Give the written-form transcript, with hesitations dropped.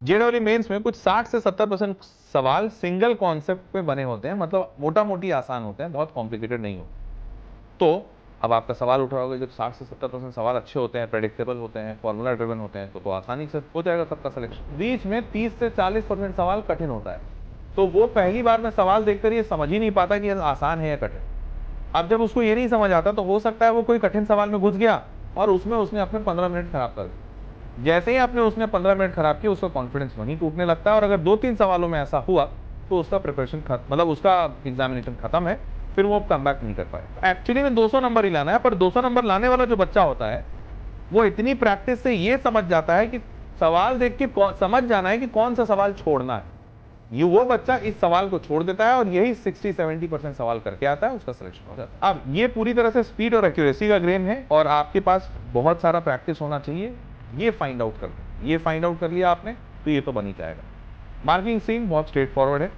JEE mains में कुछ 60 से 70% सवाल सिंगल कॉन्सेप्ट पे बने होते हैं, मतलब मोटा मोटी आसान होते हैं, बहुत कॉम्प्लिकेटेड नहीं होते। तो अब आपका सवाल उठ रहा होगा, जब 60 से 70% सवाल अच्छे होते हैं, प्रेडिक्टेबल होते हैं, फॉर्मूला ड्रिवन होते हैं, तो आसानी से हो जाएगा सबका सिलेक्शन। बीच में 30 से 40% सवाल कठिन होता है, तो वो पहली बार में सवाल देखकर ये समझ ही नहीं पाता कि ये आसान है या कठिन। अब जब उसको ये नहीं समझ आता, तो हो सकता है वो कोई कठिन सवाल में घुस गया और उसमें उसने अपने 15 मिनट खराब कर दिए। जैसे ही आपने उसने 15 मिनट खराब किया, उसका कॉन्फिडेंस वहीं टूटने लगता है, और अगर 2-3 सवालों में ऐसा हुआ तो उसका प्रिपरेशन मतलब उसका एग्जामिनेशन खत्म है, फिर वो कम बैक नहीं कर पाए। एक्चुअली में 200 नंबर ही लाना है, पर 200 नंबर लाने वाला जो बच्चा होता है वो इतनी प्रैक्टिस से ये समझ जाता है कि सवाल देख के समझ जाना है कि कौन सा सवाल छोड़ना है। ये वो बच्चा इस सवाल को छोड़ देता है और यही 60-70% सवाल करके आता है, उसका सिलेक्शन हो जाता है। अब ये पूरी तरह से स्पीड और एक्यूरेसी का गेम है, और आपके पास बहुत सारा प्रैक्टिस होना चाहिए। ये फाइंड आउट कर लिया आपने, तो ये तो बन ही जाएगा। मार्किंग स्कीम बहुत स्ट्रेट फॉरवर्ड है।